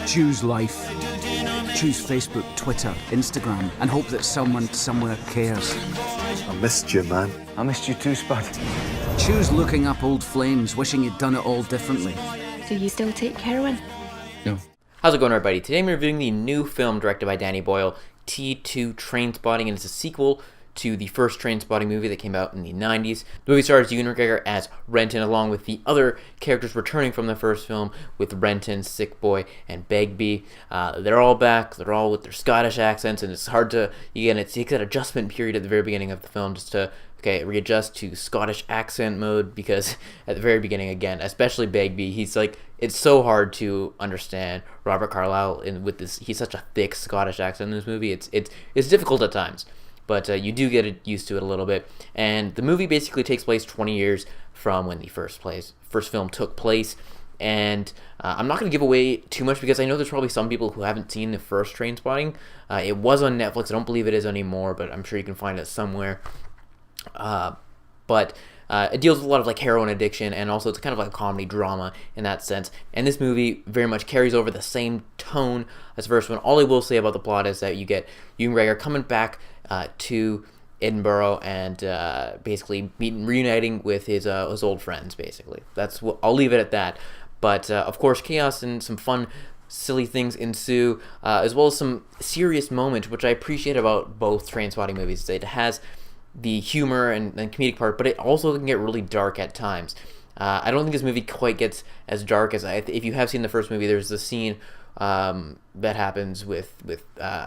Choose life. Choose Facebook, Twitter, Instagram, and hope that someone somewhere cares. I missed you, man. I missed you too, Spud. Choose looking up old flames, wishing you'd done it all differently. Do you still take heroin? No. How's it going, everybody? Today I'm reviewing the new film directed by Danny Boyle, T2 Trainspotting, and it's a sequel to the first Trainspotting movie that came out in the 90s. The movie stars Ewan McGregor as Renton, along with the other characters returning from the first film, with Renton, Sick Boy, and Begbie. They're all back. They're all with their Scottish accents, and it's hard to, again, it takes that adjustment period at the very beginning of the film just to, readjust to Scottish accent mode, because at the very beginning, again, especially Begbie, he's like, it's so hard to understand Robert Carlyle with this. He's such a thick Scottish accent in this movie. It's difficult at times. But you do get used to it a little bit. And the movie basically takes place 20 years from when the first film took place. And I'm not going to give away too much because I know there's probably some people who haven't seen the first Trainspotting. It was on Netflix. I don't believe it is anymore, but I'm sure you can find it somewhere. But it deals with a lot of like heroin addiction, and also it's kind of like a comedy drama in that sense. And this movie very much carries over the same tone as the first one. All I will say about the plot is that you get Ewan McGregor coming back to Edinburgh and basically reuniting with his old friends. Basically, that's what I'll leave it at that. But of course, chaos and some fun, silly things ensue, as well as some serious moments, which I appreciate about both Trainspotting movies. It has the humor and comedic part, but it also can get really dark at times. I don't think this movie quite gets as dark as if you have seen the first movie. There's the scene that happens with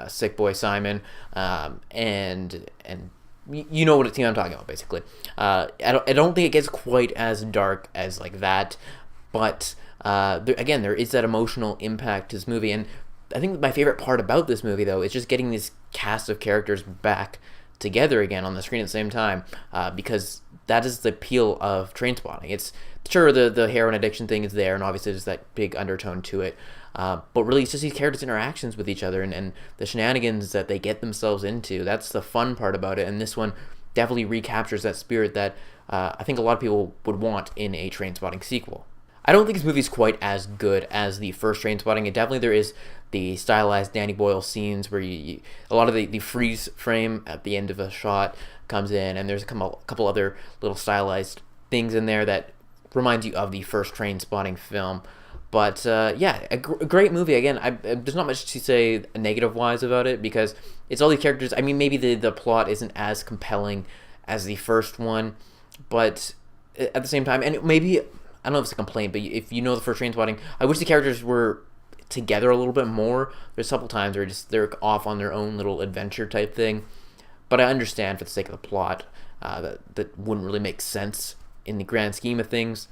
Sick Boy Simon, and you know what scene I'm talking about, basically. I don't think it gets quite as dark as like that, but there is that emotional impact to this movie. And I think my favorite part about this movie, though, is just getting this cast of characters back together again on the screen at the same time, because that is the appeal of Trainspotting. It's sure the heroin addiction thing is there, and obviously there's that big undertone to it, but really it's just these characters' interactions with each other and the shenanigans that they get themselves into. That's the fun part about it, and this one definitely recaptures that spirit that I think a lot of people would want in a Trainspotting sequel. I don't think this movie's quite as good as the first Trainspotting. And definitely there is the stylized Danny Boyle scenes where a lot of the freeze frame at the end of a shot comes in, and there's a couple other little stylized things in there that reminds you of the first Trainspotting film. But a great movie. Again, there's not much to say negative-wise about it, because it's all these characters. I mean, maybe the plot isn't as compelling as the first one, but at the same time, and maybe, I don't know if it's a complaint, but if you know the first Trainspotting, I wish the characters were together a little bit more. There's a couple times where they're off on their own little adventure type thing, but I understand for the sake of the plot that wouldn't really make sense in the grand scheme of things.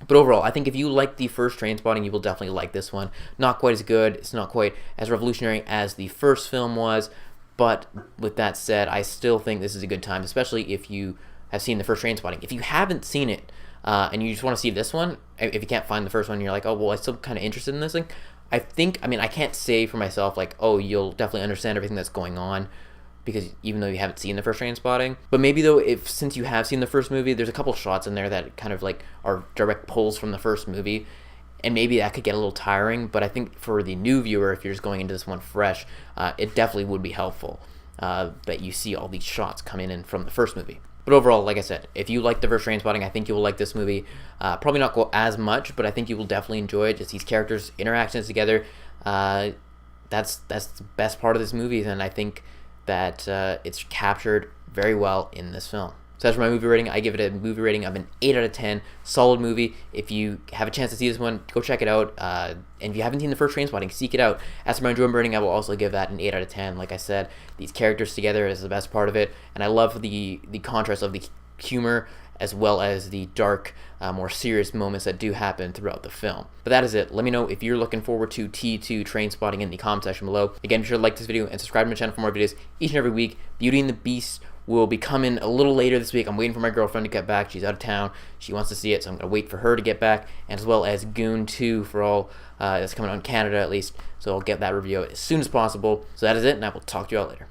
But overall, I think if you like the first Trainspotting, you will definitely like this one. Not quite as good, it's not quite as revolutionary as the first film was, but with that said, I still think this is a good time, especially if you have seen the first Trainspotting. If you haven't seen it, and you just want to see this one, if you can't find the first one, you're like, oh, well, I'm still kind of interested in this thing. I can't say for myself, like, oh, you'll definitely understand everything that's going on, because even though you haven't seen the first Trainspotting. But maybe, though, since you have seen the first movie, there's a couple shots in there that kind of, like, are direct pulls from the first movie, and maybe that could get a little tiring. But I think for the new viewer, if you're just going into this one fresh, it definitely would be helpful that you see all these shots come in from the first movie. But overall, like I said, if you like the first Trainspotting, I think you will like this movie. Probably not go as much, but I think you will definitely enjoy it. Just these characters' interactions together. That's the best part of this movie, and I think that it's captured very well in this film. So as for my movie rating, I give it a movie rating of an 8 out of 10. Solid movie. If you have a chance to see this one, go check it out. And if you haven't seen the first Trainspotting, seek it out. As for my enjoyment rating, I will also give that an 8 out of 10. Like I said, these characters together is the best part of it. And I love the contrast of the humor as well as the dark, more serious moments that do happen throughout the film. But that is it. Let me know if you're looking forward to T2 Trainspotting in the comment section below. Again, be sure to like this video and subscribe to my channel for more videos each and every week. Beauty and the Beast will be coming a little later this week. I'm waiting for my girlfriend to get back. She's out of town. She wants to see it, so I'm going to wait for her to get back, and as well as Goon 2 for all that's coming out in Canada at least. So I'll get that review out as soon as possible. So that is it, and I will talk to you all later.